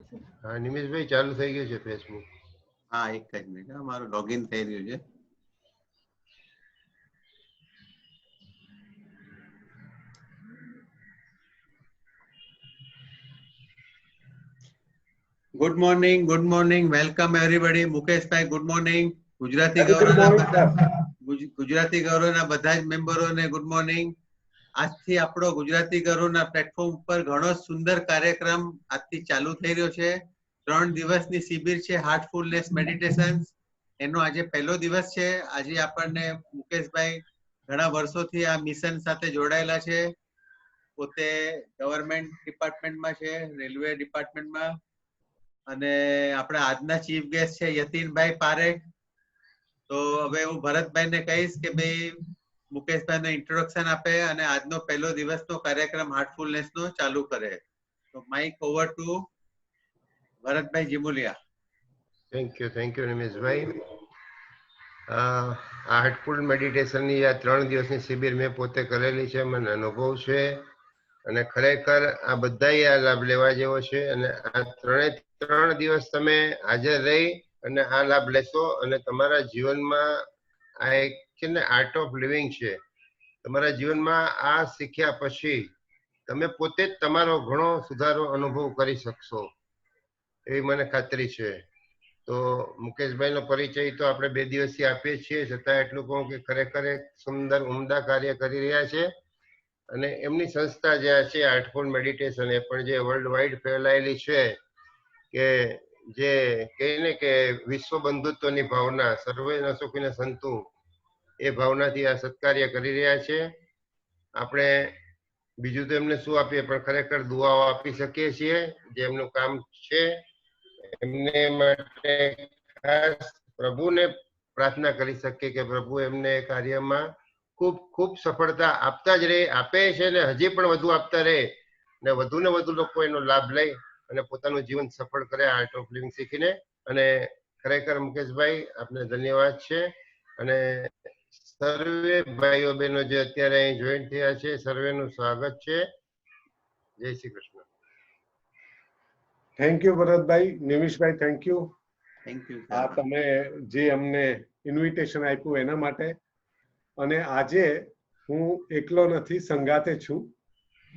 હા નિમેશભાઈ ચાલુ થઈ ગયું છે ફેસબુક. હા એક જ મિનિટ, મારું લોગિન થઈ રહ્યું છે. Good morning, welcome everybody. Mukeshbhai good morning. Gujarati ગૌરવના બધા જ મેમ્બરોને ગુડ મોર્નિંગ. આજથી આપણો ગુજરાતી ગૌરવના પ્લેટફોર્મ ઉપર ઘણો સુંદર કાર્યક્રમ આજથી ચાલુ થઈ રહ્યો છે. 3 દિવસની શિબિર છે હાર્ટફુલનેસ મેડિટેશન. એનો આજે પહેલો દિવસ છે. આજે આપણને મુકેશભાઈ ઘણા વર્ષોથી આ મિશન સાથે જોડાયેલા છે. પોતે ગવર્મેન્ટ ડિપાર્ટમેન્ટમાં છે, રેલવે ડિપાર્ટમેન્ટમાં. અને આપણા આજના ચીફ ગેસ્ટ છે યતીનભાઈ પારેખ. તો હવે હું ભરતભાઈને કહીશ કે ભાઈ મુકેશભાઈને ઇન્ટ્રોડક્શન આપે અને આજનો પહેલો દિવસનો કાર્યક્રમ હાર્ટફુલનેસનો ચાલુ કરે. તો mic over to Bharatbhai Jimuliya. Thank you Nimeshbhai. Heartful મેડિટેશનની આ 3 દિવસની શિબિર મેં પોતે કરેલી છે, મને અનુભવ છે અને ખરેખર આ બધાય આ લાભ લેવા જેવો છે. અને આ 3 દિવસ તમે હાજર રહી અને આ લાભ લેશો અને તમારા જીવનમાં આ એક છે ને આર્ટ ઓફ લિવિંગ છે. તમારા જીવનમાં આ શીખ્યા પછી તમે પોતે જ તમારો ઘણો સુધારો અનુભવ કરી શકશો એવી મને ખાતરી છે. તો મુકેશભાઈનો પરિચય તો આપણે 2 દિવસથી આપીએ છીએ, છતાં એટલું કહું કે ખરેખર એક સુંદર ઉમદા કાર્ય કરી રહ્યા છે. અને એમની સંસ્થા જે છે હાર્ટફુલ મેડિટેશન, એ પણ જે વર્લ્ડ વાઇડ ફેલાયેલી છે, કે જે કહીને કે વિશ્વ બંધુત્વની ભાવના, સર્વે સુખીને સંતુ, એ ભાવનાથી આ સત્કાર્ય કરી રહ્યા છે. આપણે બીજું તો એમને શું આપીએ, પણ ખરેખર દુઆઓ આપી શકીએ છીએ જે એમનું કામ છે. એમને માટે ખાસ પ્રભુને પ્રાર્થના કરી શકીએ કે પ્રભુ એમને કાર્યમાં ખૂબ ખૂબ સફળતા આપતા જ રહે, આપે છે ને હજી પણ વધુ આપતા રહે, ને વધુ લોકો એનો લાભ લઈ અને પોતાનું જીવન સફળ કરે આર્ટ ઓફ લિવિંગ શીખીને. અને ખરેખર મુકેશભાઈ આપને ધન્યવાદ છે. અને સર્વે ભાઈઓ બહેનો જે અત્યારે અહીં જોઈન્ટ થયા છે, સર્વેનું સ્વાગત છે. જય Shri Krishna. Thank you Bharatbhai. Nimishbhai thank you. Thank you. આ તમે જે અમને ઇન્વિટેશન આપ્યું એના માટે. અને આજે હું એકલો નથી, સંગાતે છું.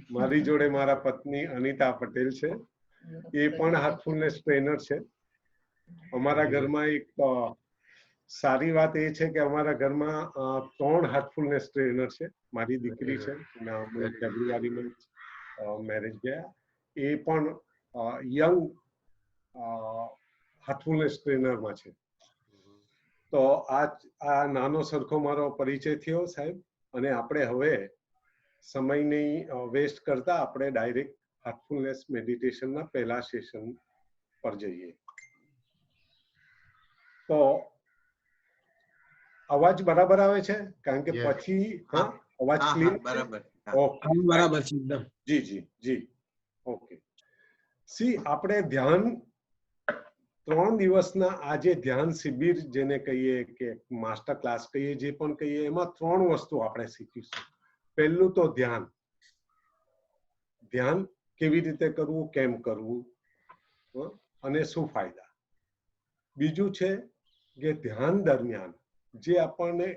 મારી જોડે મારા પત્ની અનિતા પટેલ છે, એ પણ હાર્ટફુલનેસ ટ્રેનર છે. અમારા ઘરમાં એક સારી વાત એ છે કે અમારા ઘરમાં 3 હાર્ટફુલનેસ ટ્રેનર છે. મારી દીકરી છે, ફેબ્રુઆરીમાં મેરેજ ગયા, એ પણ યંગ હાર્ટફુલનેસ ટ્રેનરમાં છે. તો આ નાનો સરખો મારો પરિચય થયો સાહેબ. અને આપણે હવે સમય નહીં વેસ્ટ કરતા આપણે ડાયરેક્ટ હાર્ટફુલનેસ મેડિટેશનના પહેલા સેશન પર જઈએ. તો અવાજ બરાબર આવે છે? કારણ કે પછી અવાજ ક્લિયર બરાબર. ઓકે, બરાબર છે એકદમ. જી જી જી ઓકે. સી આપણે ધ્યાન 3 દિવસના આજે ધ્યાન શિબિર જેને કહીએ કે માસ્ટર ક્લાસ કહીએ, જે પણ કહીએ, એમાં 3 વસ્તુ આપણે શીખીશું. પહેલું તો ધ્યાન કેવી રીતે કરવું, કેમ કરવું અને શું ફાયદા. બીજું છે કે ધ્યાન દરમિયાન જે આપણને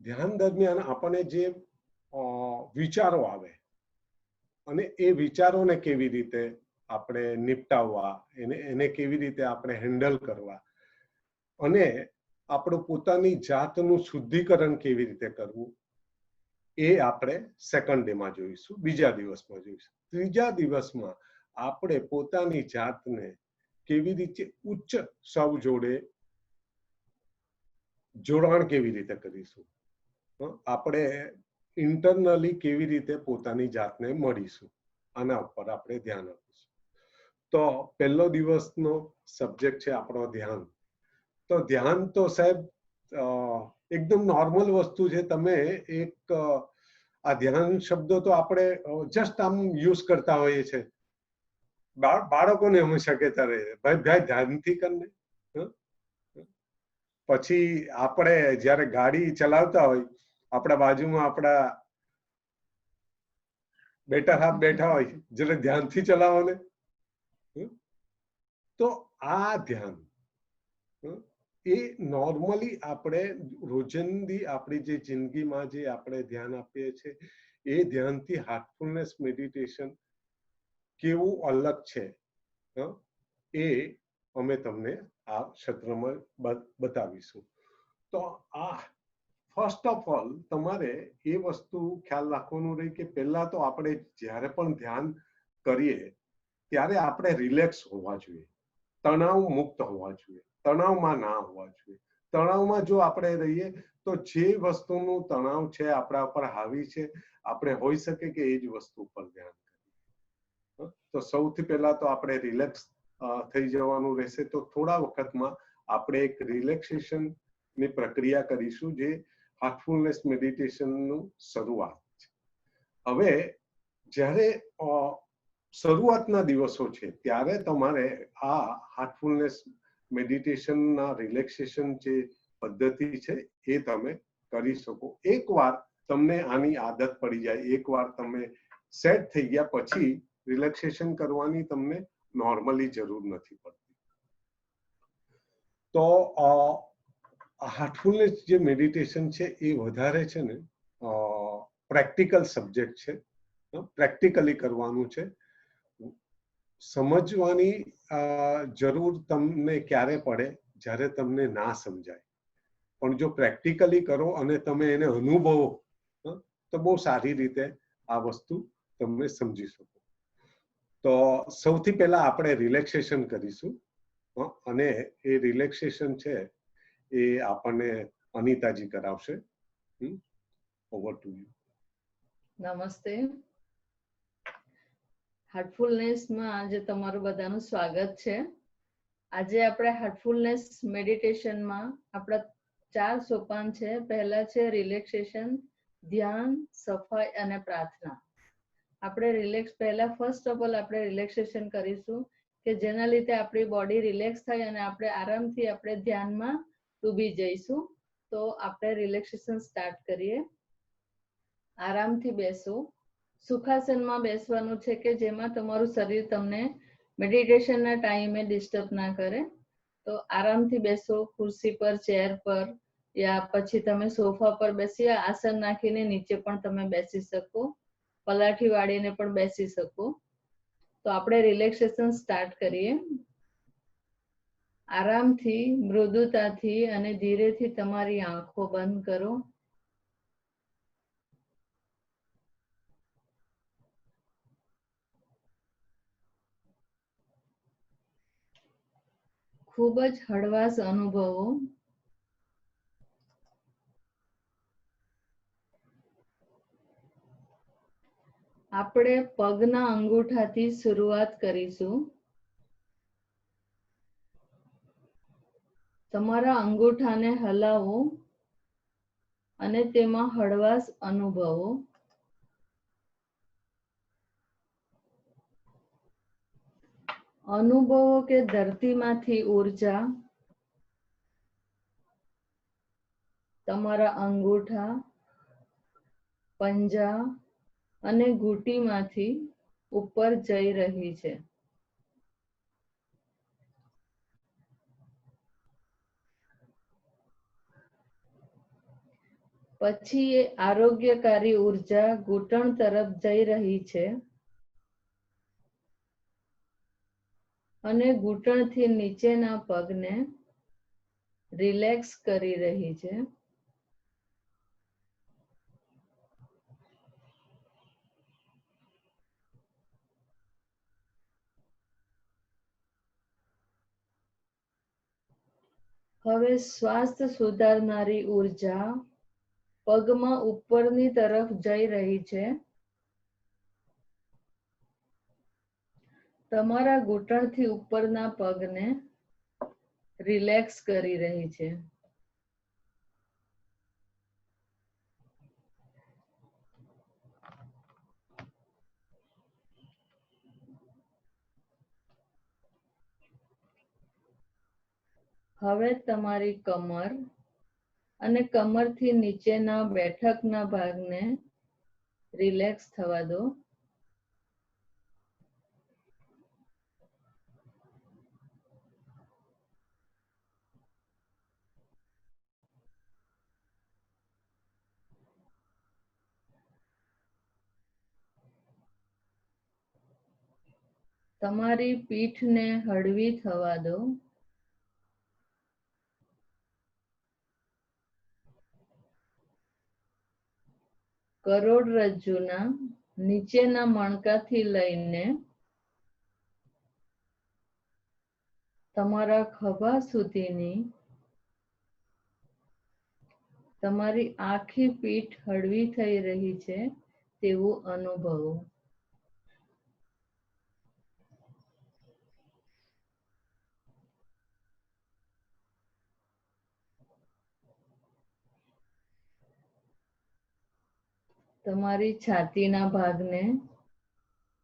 ધ્યાન દરમિયાન આપણને જે વિચારો આવે અને એ વિચારોને કેવી રીતે આપણે નિપટાવવા, એને કેવી રીતે આપણે હેન્ડલ કરવા, અને આપણું પોતાની જાતનું શુદ્ધિકરણ કેવી રીતે કરવું, એ આપણે સેકન્ડ ડેમાં જોઈશું, બીજા દિવસમાં જોઈશું. ત્રીજા દિવસમાં આપણે પોતાની જાતને કેવી રીતે ઉચ્ચ સૌ જોડે જોડાણ કેવી રીતે કરીશું, આપણે ઇન્ટરનલી કેવી રીતે પોતાની જાતને મળીશું, આના ઉપર આપણે ધ્યાન આપીશું. તો પહેલો દિવસનો સબ્જેક્ટ છે આપણો ધ્યાન. તો ધ્યાન તો સાહેબ એકદમ નોર્મલ વસ્તુ છે. તમે એક આ ધ્યાન શબ્દો તો આપણે જસ્ટ આમ યુઝ કરતા હોઈએ છીએ. બાળકોને હંમેશા કહેતા રહે, ભાઈ ધ્યાનથી કરને. પછી આપણે જ્યારે ગાડી ચલાવતા હોય, આપણા બાજુમાં આપણા બેટર હાફ બેઠા હોય જયારે ધ્યાનથી ચલાવો ને તો આ ધ્યાન એ નોર્મલી આપણે રોજિંદી આપણી જે જિંદગીમાં જે આપણે ધ્યાન આપીએ છીએ એ ધ્યાનથી હાર્ટફુલનેસ મેડિટેશન કેવું અલગ છે એ અમે તમને આ ક્ષેત્રમાં બતાવીશું. તો આ ફર્સ્ટ ઓફ ઓલ તમારે એ વસ્તુ ખ્યાલ રાખવાનું રહે કે પહેલા તો આપણે જ્યારે પણ ધ્યાન કરીએ ત્યારે આપણે રિલેક્સ હોવા જોઈએ, તણાવ મુક્ત હોવા જોઈએ, તણાવમાં ના હોવા જોઈએ. તણાવમાં જો આપણે રહીએ તો જે વસ્તુનું તણાવ છે આપણા ઉપર હાવી છે આપણે હોઈ શકે કે એ જ વસ્તુ પર ધ્યાન કરીએ. તો સૌથી પહેલા તો આપણે રિલેક્સ થઈ જવાનું રહેશે. તો થોડા વખતમાં આપણે એક રિલેક્સેશન ની પ્રક્રિયા કરીશું જે હાર્ટફુલનેસ મેડિટેશનનું શરૂઆત છે. હવે જ્યારે શરૂઆતના દિવસો છે ત્યારે તમારે આ હાર્ટફુલનેસ મેડિટેશનના રિલેક્સેશન જે પદ્ધતિ છે એ તમે કરી શકો. એકવાર તમને આની આદત પડી જાય, એકવાર તમે સેટ થઈ ગયા પછી રિલેક્સેશન કરવાની તમને નોર્મલી જરૂર નથી પડતી. તો હાર્ટફુલનેસ જે મેડિટેશન છે એ વધારે છે ને પ્રેક્ટિકલ સબ્જેક્ટ છે, પ્રેક્ટિકલી કરવાનું છે. સમજવાની જરૂર તમને ક્યારે પડે જ્યારે તમને ના સમજાય, પણ જો પ્રેક્ટિકલી કરો અને તમે એને અનુભવો તો બહુ સારી રીતે આ વસ્તુ તમે સમજી શકો. તો સૌથી પહેલા આપણે રિલેક્સેશન કરીશું અને એ રિલેક્સેશન છે એ આપણને અનિતાજી કરાવશે. Over to you. નમસ્તે. હાર્ટફુલનેસમાં આજે તમારું બધાનું સ્વાગત છે. આજે આપણે હાર્ટફુલનેસ મેડિટેશનમાં આપણા 4 સોપાન છે. પહેલા છે રિલેક્સેશન, ધ્યાન, સફાઈ અને પ્રાર્થના. આપણે પહેલા ફર્સ્ટ ઓફ ઓલ આપણે રિલેક્સેશન કરીશું કે જેના લીધે આપણી બોડી રિલેક્સ થાય અને આપણે આરામથી આપણે ધ્યાનમાં ડૂબી જઈશું. તો આપણે રિલેક્સેશન સ્ટાર્ટ કરીએ. આરામથી બેસો. સુખાસનમાં બેસવાનું છે કે જેમાં તમારું શરીર તમને મેડિટેશનના ટાઈમે ડિસ્ટર્બ ના કરે. તો આરામથી બેસો, ખુરશી પર, ચેર પર, યા પછી તમે સોફા પર બેસી આસન નાખીને નીચે પણ તમે બેસી શકો, પલાઠી વાળીને પણ બેસી શકો. તો આપણે રિલેક્સેશન સ્ટાર્ટ કરીએ. આરામથી, મૃદુતાથી અને ધીરેથી તમારી આંખો બંધ કરો. ખૂબ જ હળવાશ અનુભવો. આપણે પગના અંગૂઠાથી શરૂઆત કરીશું. તમારા અંગૂઠાને હલાવો અને તેમાં હળવાશ અનુભવો. અનુભવો કે ધરતીમાંથી ઉર્જા તમારા અંગૂઠા, પંજા અને ઘૂંટીમાંથી ઉપર જઈ રહી છે. પછી એ આરોગ્યકારી ઉર્જા ઘૂંટણ તરફ જઈ રહી છે અને ઘૂંટણથી નીચેના પગને રિલેક્સ કરી રહી છે. હવે સ્વાસ્થ્ય સુધારનારી ઉર્જા પગમાં ઉપરની તરફ જઈ રહી છે. તમારા ઘૂંટણથી ઉપરના પગને રિલેક્સ કરી રહી છે. હવે તમારી કમર અને કમરથી નીચેના બેઠકના ભાગને રિલેક્સ થવા દો. તમારી પીઠને હળવી થવા દો. કરોડરજ્જુના નીચેના મણકાથી લઈને તમારા ખભા સુધીની તમારી આખી પીઠ હળવી થઈ રહી છે તેવું અનુભવો. તમારી છાતીના ભાગને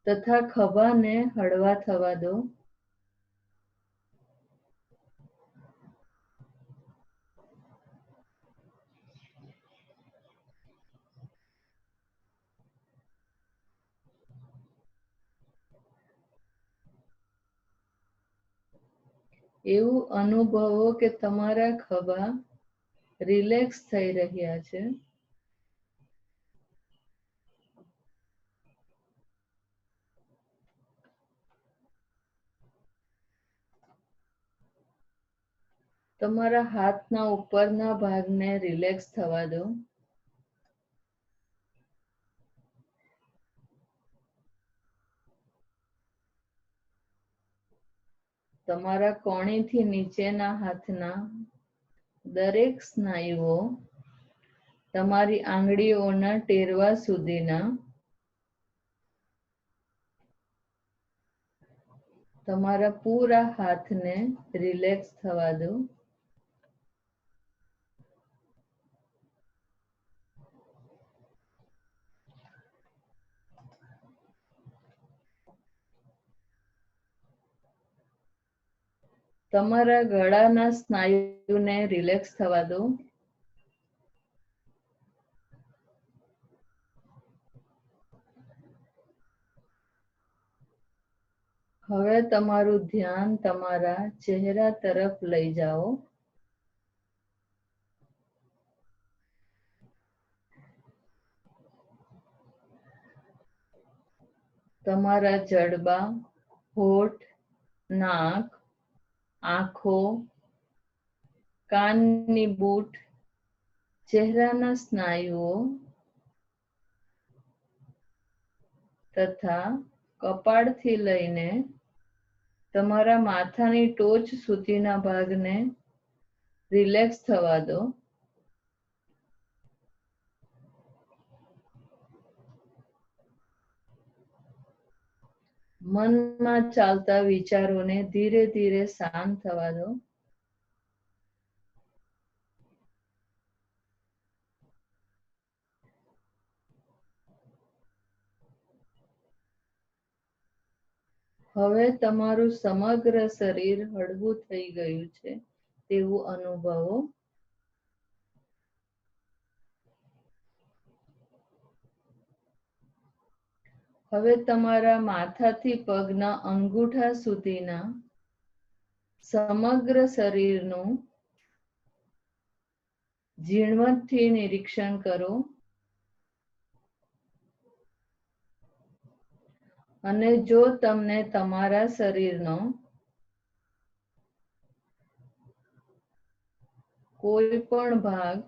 તથા ખભાને હળવા થવા દો. એવું અનુભવો કે તમારા ખભા રિલેક્સ થઈ રહ્યા છે. તમારા હાથના ઉપરના ભાગને રિલેક્સ થવા દો. તમારા કોણીથી નીચેના હાથના દરેક સ્નાયુઓ તમારી આંગળીઓના ટેરવા સુધીના તમારા પૂરા હાથને રિલેક્સ થવા દો. તમારા ગળાના સ્નાયુને રિલેક્સ થવા દો. હવે તમારું ધ્યાન તમારા ચહેરા તરફ લઈ જાઓ. તમારા જડબા, હોઠ, નાક, આંખો, કાનની બૂટ, ચહેરાના સ્નાયુઓ તથા કપાળથી લઈને તમારા માથાની ટોચ સુધીના ભાગને રિલેક્સ થવા દો. મનમાં ચાલતા વિચારોને ધીરે ધીરે શાંત થવા દો. હવે તમારું સમગ્ર શરીર હળવું થઈ ગયું છે તેવું અનુભવો. હવે તમારા માથાથી પગના અંગૂઠા સુધીના સમગ્ર શરીરનું ઝીણવટથી નિરીક્ષણ કરો અને જો તમને તમારા શરીરનો કોઈ પણ ભાગ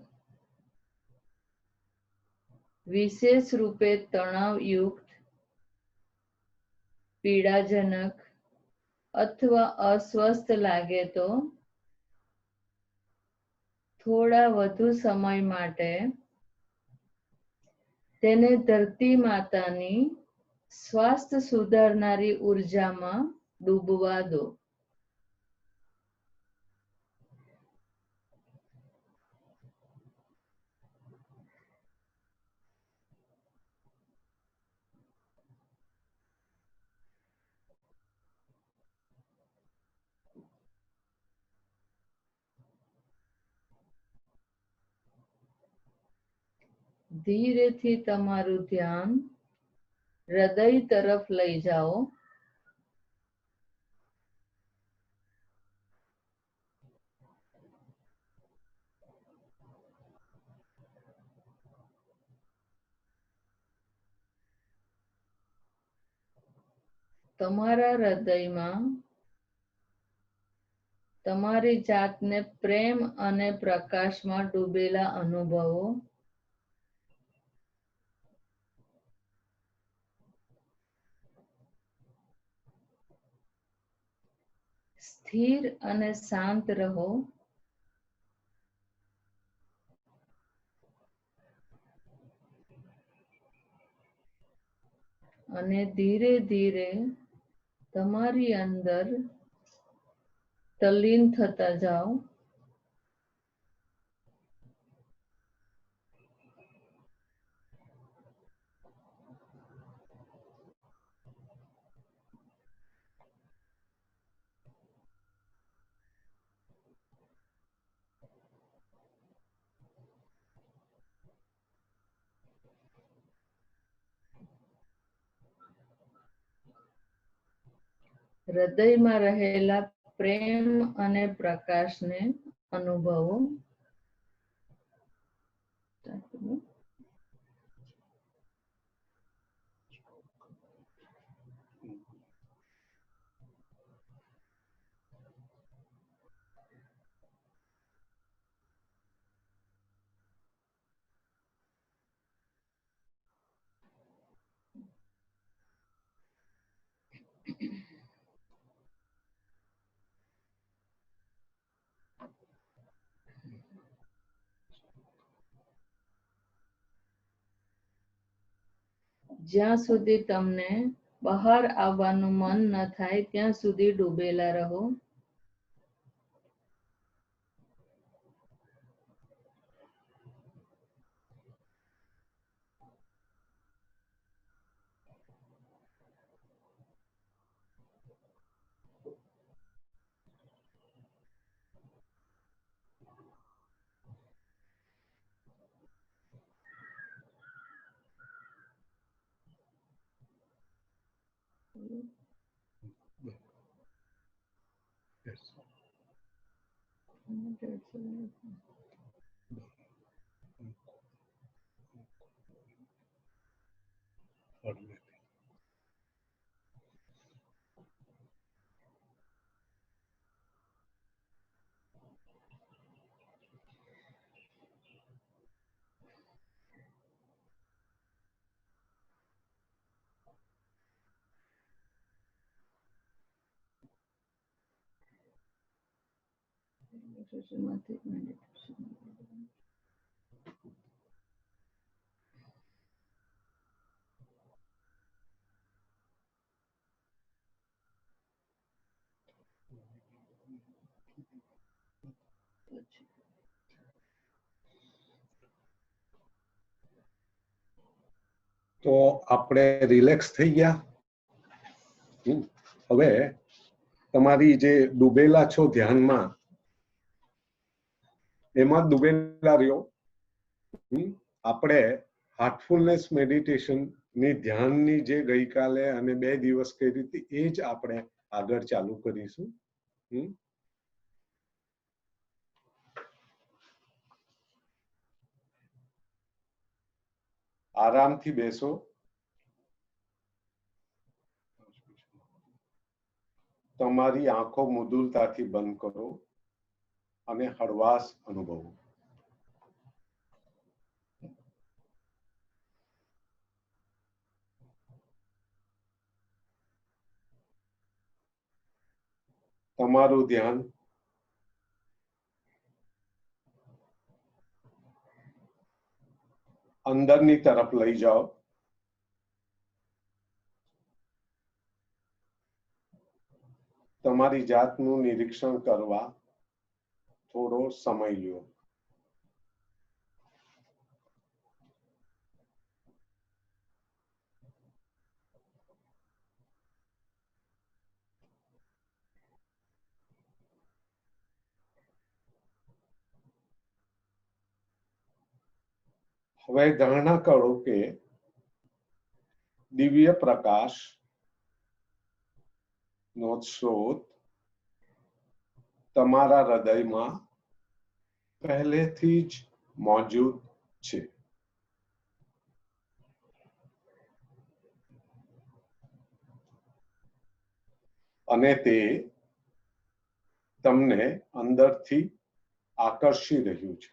વિશેષ રૂપે તણાવયુક્ત, પીડાજનક અથવા અસ્વસ્થ લાગે તો થોડા વધુ સમય માટે તેને ધરતી માતાની સ્વાસ્થ્ય સુધારનારી ઉર્જામાં ડૂબવા દો. ધીરેથી તમારું ધ્યાન હૃદય તરફ લઈ જાઓ. તમારા હૃદયમાં તમારી જાતને પ્રેમ અને પ્રકાશમાં ડૂબેલા અનુભવો. સ્થિર અને શાંત રહો. અને ધીરે ધીરે તમારી અંદર તલ્લીન થતા જાઓ. હૃદયમાં રહેલા પ્રેમ અને પ્રકાશને અનુભવો. જ્યાં સુધી તમને બહાર આવવાનું મન ન થાય ત્યાં સુધી ડૂબેલા રહો. તો આપણે રિલેક્સ થઈ ગયા. હવે તમારી જે ડૂબેલા છો ધ્યાનમાં એમાં ડૂબેલા રહ્યો. આપણે હાર્ટફુલનેસ મેડિટેશન ની ધ્યાનની જે ગઈકાલે અને 2 દિવસ કરી હતી એ જ આપણે આગળ ચાલુ કરીશું. આરામથી બેસો. તમારી આંખો મૃદુલતાથી બંધ કરો અને હળવાશ અનુભવો. તમારું ધ્યાન અંદરની તરફ લઈ જાઓ. તમારી જાતનું નિરીક્ષણ કરવા થોડો સમય લ્યો. હવે ધારણા કરો કે દિવ્ય પ્રકાશ નો સ્ત્રોત તમારા હૃદયમાં પહેલેથી જ મોજૂદ છે. અને તે તમને અંદરથી આકર્ષી રહ્યું છે.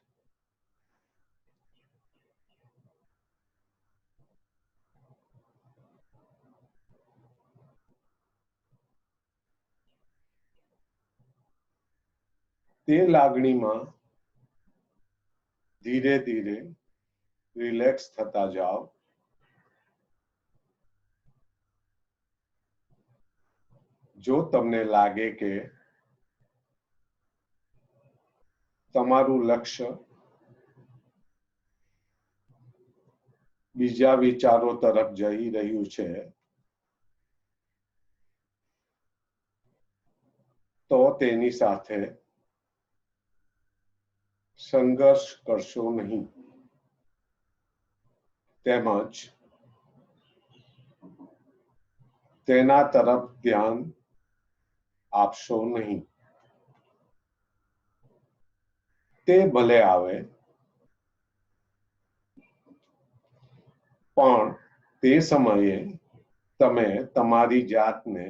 તે લાગણીમાં ધીરે ધીરે રિલેક્સ થતા જાઓ. જો તમને લાગે કે તમારું લક્ષ્ય બીજા વિચારો તરફ જઈ રહ્યું છે તો તેની સાથે સંઘર્ષ કરશો નહીં, તેમજ તેના તરફ ધ્યાન આપશો નહીં. તે ભલે આવે, પણ તે સમયે તમે તમારી જાતને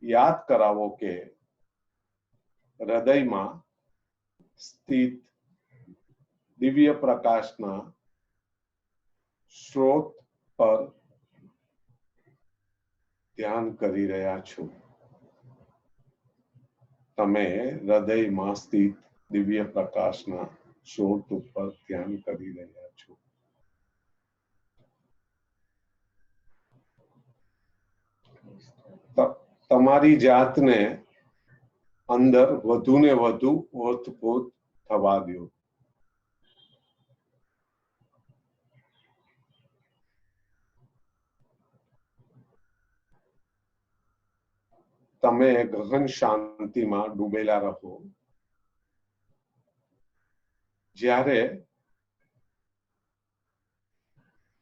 યાદ કરાવો કે હૃદયમાં સ્થિત દિવ્ય પ્રકાશના સ્ત્રોત પર ધ્યાન કરી રહ્યા છો. તમે હૃદયમાં સ્થિત દિવ્ય પ્રકાશના સ્ત્રોત ઉપર ધ્યાન કરી રહ્યા છો. તમારી જાતને અંદર વધુ ને વધુ ઓતપ્રોત થવા દો. તમે ગહન શાંતિમાં ડૂબેલા રહો. જ્યારે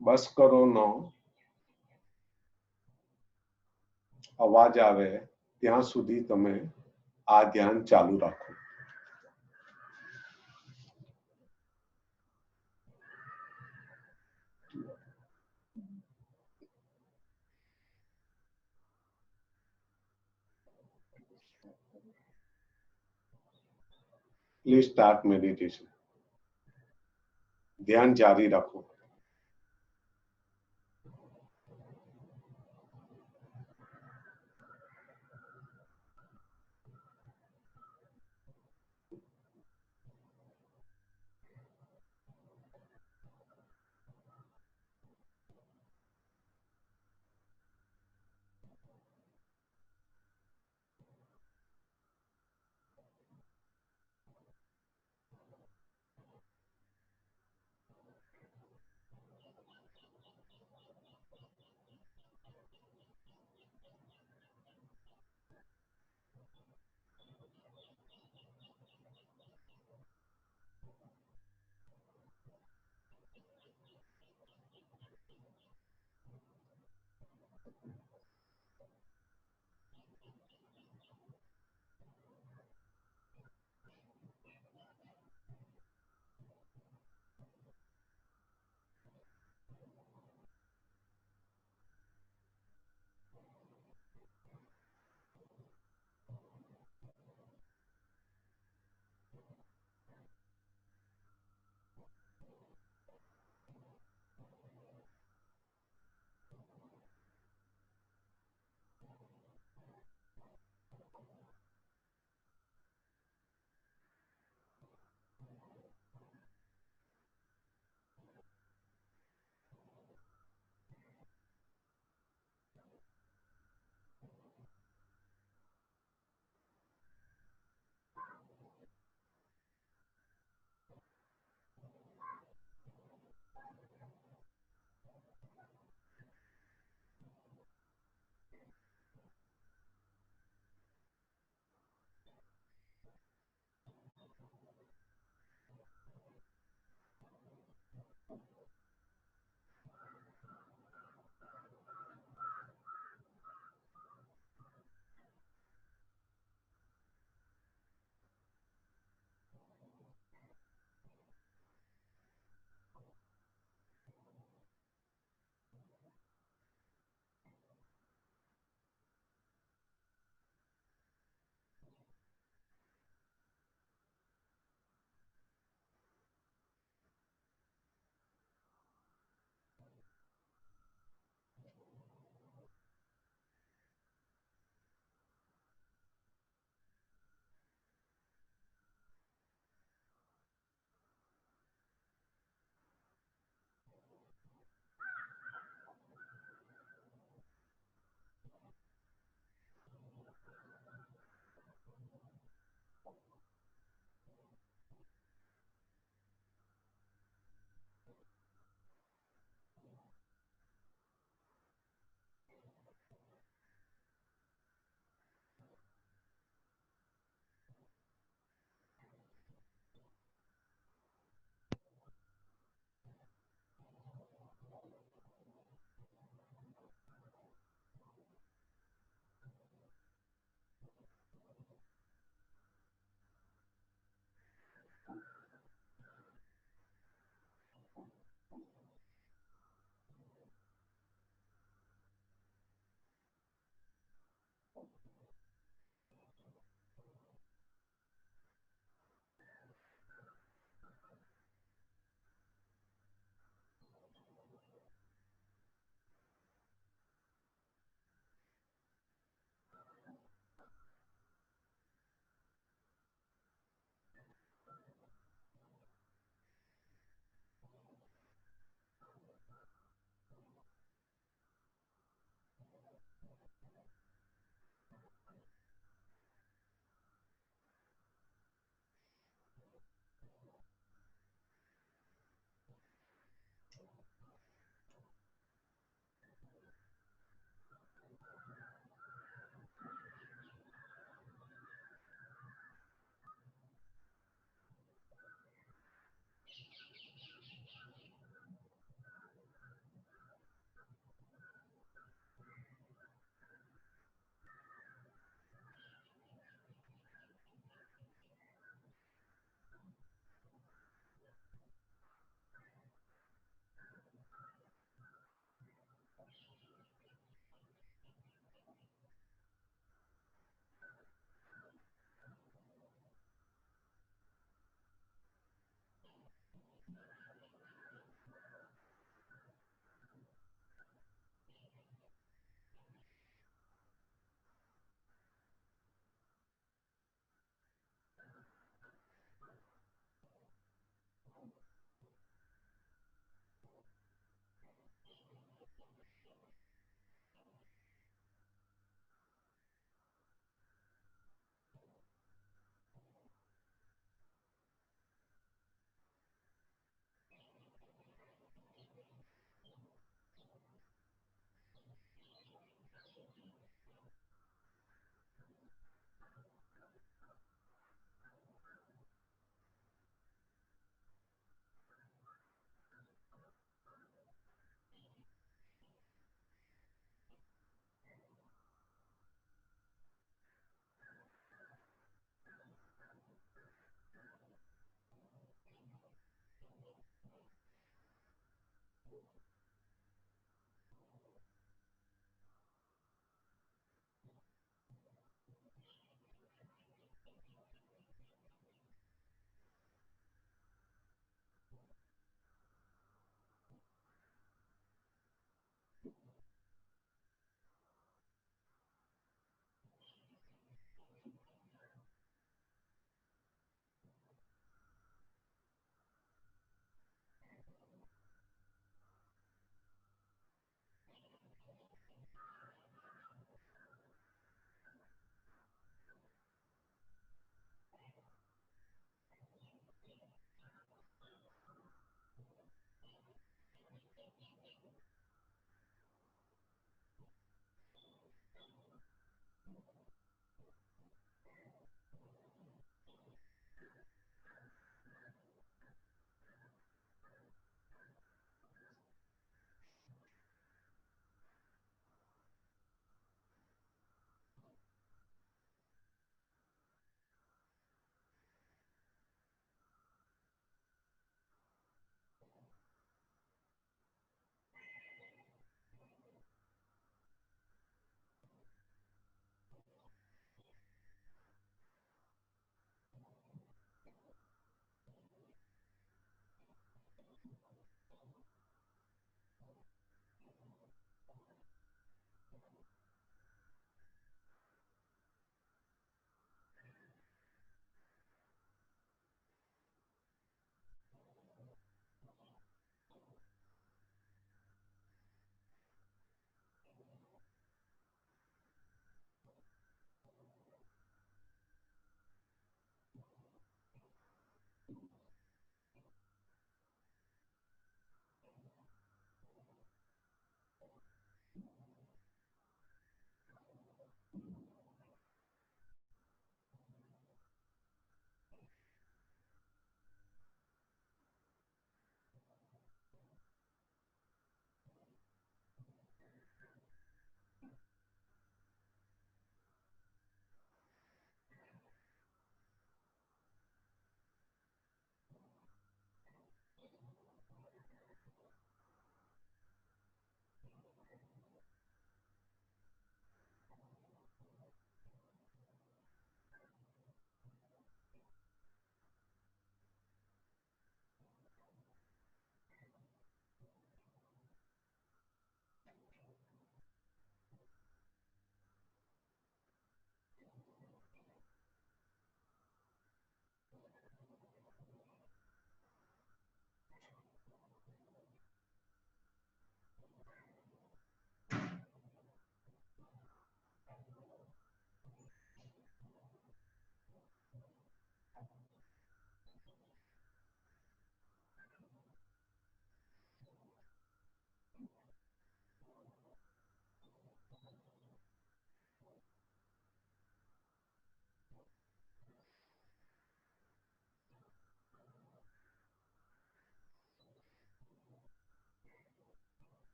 બસ કરોનો અવાજ આવે ત્યાં સુધી તમે આ ધ્યાન ચાલુ રાખો. Please start meditation. ધ્યાન જારી રાખો.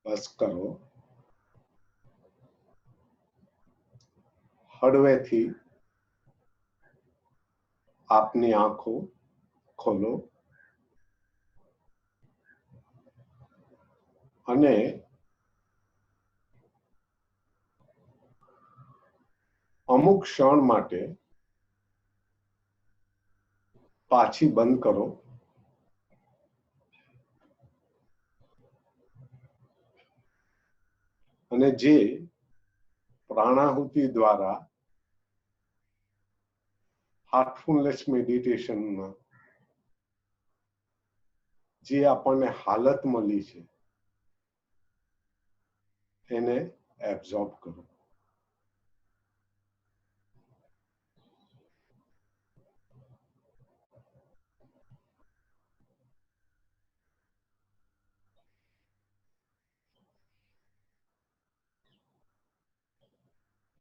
બસ કરો. હળવેથી આપની આંખો ખોલો અને અમુક ક્ષણ માટે પાછી બંધ કરો અને જે પ્રાણાહુતિ દ્વારા હાર્ટફુલનેસ મેડિટેશનમાં જે આપણને હાલત મળી છે એને એબ્ઝોર્બ કરો.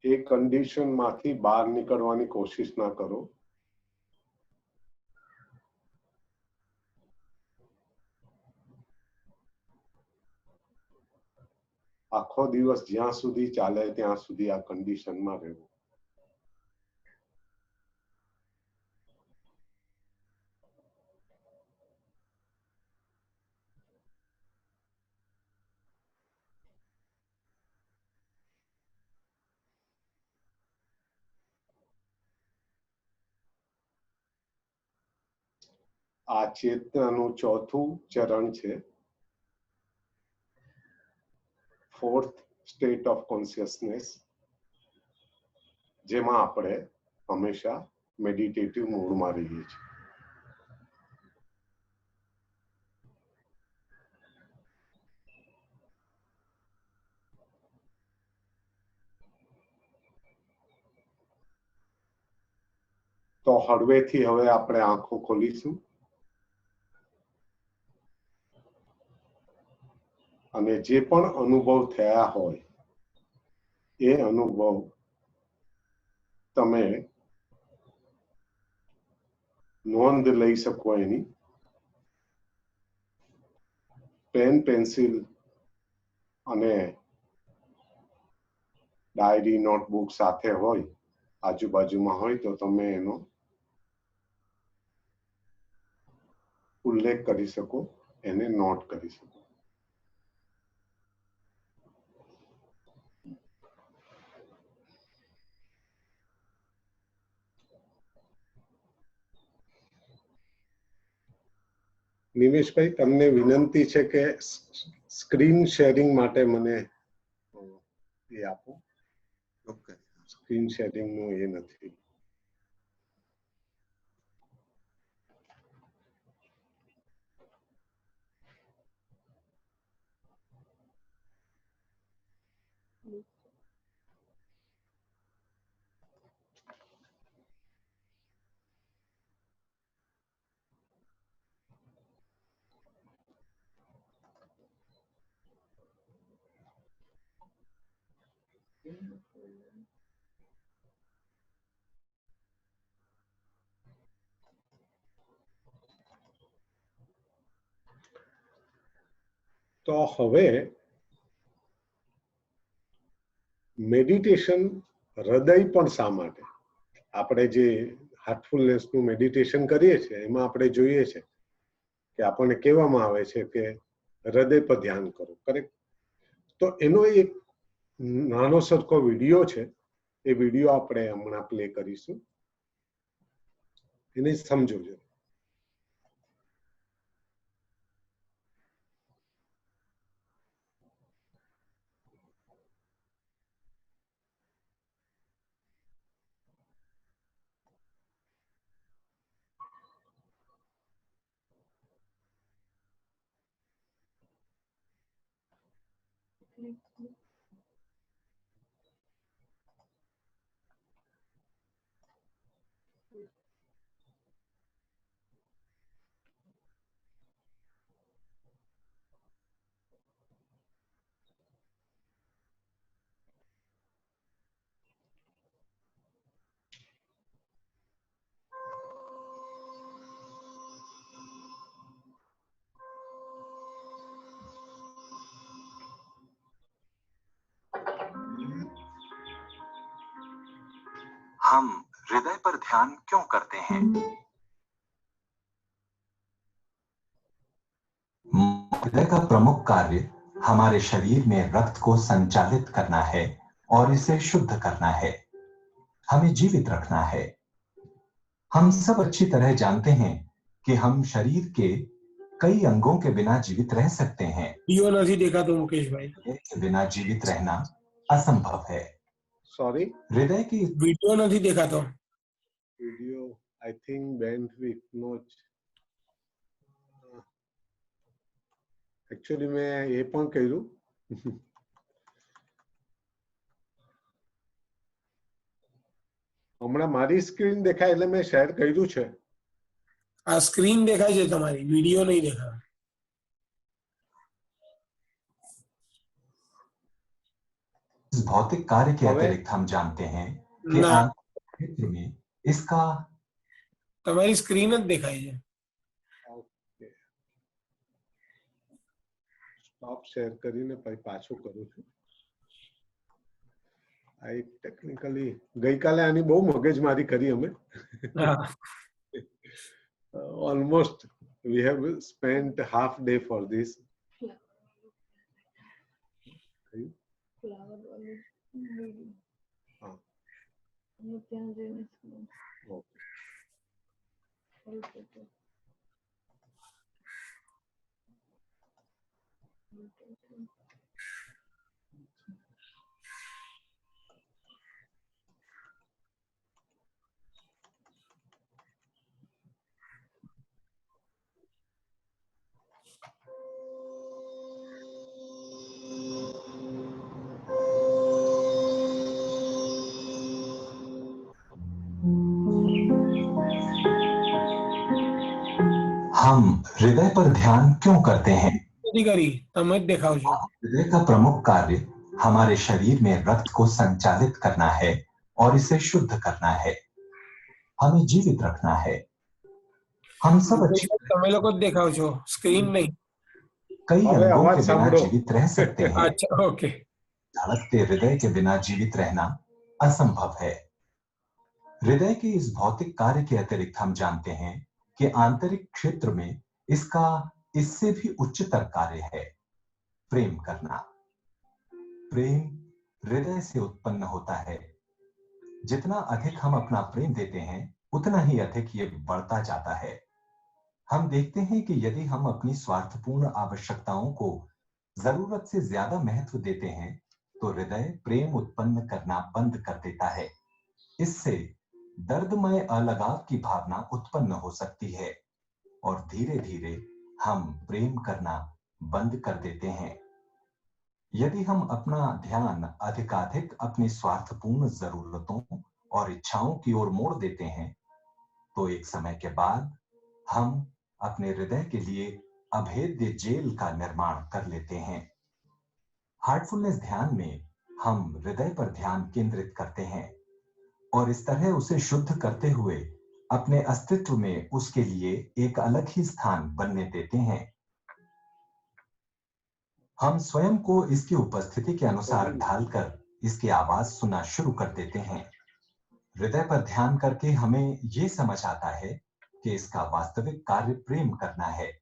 એ કન્ડિશનમાંથી બહાર નીકળવાની કોશિશ ના કરો. આખો દિવસ જ્યાં સુધી ચાલે ત્યાં સુધી આ કન્ડિશનમાં રહેવું. આ ચેતનાનું ચોથું ચરણ છે, ફોર્થ સ્ટેટ ઓફ કોન્શિયસનેસ, જેમાં આપણે હંમેશા મેડિટેટિવ મોડમાં રહીએ છીએ. તો હળવેથી હવે આપણે આંખો ખોલીશું અને જે પણ અનુભવ થયા હોય એ અનુભવ તમે નોંધ લઈ શકો એની. પેન, પેન્સિલ અને ડાયરી, નોટબુક સાથે હોય, આજુબાજુમાં હોય તો તમે એનો ઉલ્લેખ કરી શકો, એને નોટ કરી શકો. નિમેશભાઈ, તમને વિનંતી છે કે સ્ક્રીન શેરિંગ માટે મને એ આપો. સ્ક્રીન શેરિંગ નું એ નથી. તો હવે મેડિટેશન હૃદય પણ શા માટે? આપણે જે હાર્ટફુલનેસ નું મેડિટેશન કરીએ છીએ એમાં આપણે જોઈએ છે કે આપણને કહેવામાં આવે છે કે હૃદય પર ધ્યાન કરો, કરેક્ટ? તો એનો એક નાનો સરખો વિડીયો છે, એ વિડીયો આપણે હમણાં પ્લે કરીશું, એને સમજો. हम हृदय पर ध्यान क्यों करते हैं? हृदय का प्रमुख कार्य हमारे शरीर में रक्त को संचालित करना है और इसे शुद्ध करना है, हमें जीवित रखना है। हम सब अच्छी तरह जानते हैं कि हम शरीर के कई अंगों के बिना जीवित रह सकते हैं। वीडियो नहीं देखा तो मुकेश भाई, के बिना जीवित रहना असंभव है। सॉरी, हृदय की वीडियो नहीं देखा तो વિડિયો આઈ થિંક બેન્ડવિડ્થ નો એકચ્યુઅલી મેં એ પણ કર્યું. હમણાં મારી સ્ક્રીન દેખાય એટલે મેં શેર કર્યું છે. આ સ્ક્રીન દેખાય છે તમારી, વીડિયો નહીં દેખા. इस भौतिक कार्य के હવે अतिरिक्त हम जानते हैं कि ના, आंतरिक क्षेत्र में इसका તમારી સ્ક્રીન જ દેખાય છે. ઓકે, સ્ટોપ શેર કરીને પછી પાછું કરું છું. આ એક ટેકનિકલી ગઈકાલે આની બહુ મગજમારી કરી અમે. હા, Almost we have spent half day for this. Flower વાળું video. હા, હું ત્યાં જઈને scroll ઓકે. કરું. हम हृदय पर ध्यान क्यों करते हैं? નથી કરી, તમે જ દેખાવ છો. हृदय का प्रमुख कार्य हमारे शरीर में रक्त को संचालित करना है और इसे शुद्ध करना है। हमें जीवित रखना है। हम सब अच्छी તમે લોકો જ દેખાવ છો, સ્ક્રીન नहीं। कई હવે अंगों અવાજ के बिना સાંભળો। जीवित रह सकते हैं। अच्छा, ओके। धड़कते हृदय के बिना जीवित रहना असंभव है। हृदय के इस भौतिक कार्य के अतिरिक्त हम जानते हैं कि आंतरिक क्षेत्र में इसका इससे भी उच्चतर कार्य है, प्रेम करना। प्रेम हृदय से उत्पन्न होता है। जितना अधिक हम अपना प्रेम देते हैं, उतना ही अधिक ये बढ़ता जाता है। हम देखते हैं कि यदि हम अपनी स्वार्थपूर्ण आवश्यकताओं को जरूरत से ज्यादा महत्व देते हैं, तो हृदय प्रेम उत्पन्न करना बंद कर देता है। इससे दर्दमय अलगाव की भावना उत्पन्न हो सकती है और धीरे धीरे हम प्रेम करना बंद कर देते हैं। यदि हम अपना ध्यान अधिकाधिक अपनी स्वार्थपूर्ण जरूरतों और इच्छाओं की ओर मोड़ देते हैं, तो एक समय के बाद हम अपने हृदय के लिए अभेद्य जेल का निर्माण कर लेते हैं। हार्टफुलनेस ध्यान में हम हृदय पर ध्यान केंद्रित करते हैं और इस तरह उसे शुद्ध करते हुए अपने अस्तित्व में उसके लिए एक अलग ही स्थान बनने देते हैं। हम स्वयं को इसकी उपस्थिति के अनुसार ढालकर इसकी आवाज सुनना शुरू कर देते हैं। हृदय पर ध्यान करके हमें ये समझ आता है कि इसका वास्तविक कार्य प्रेम करना है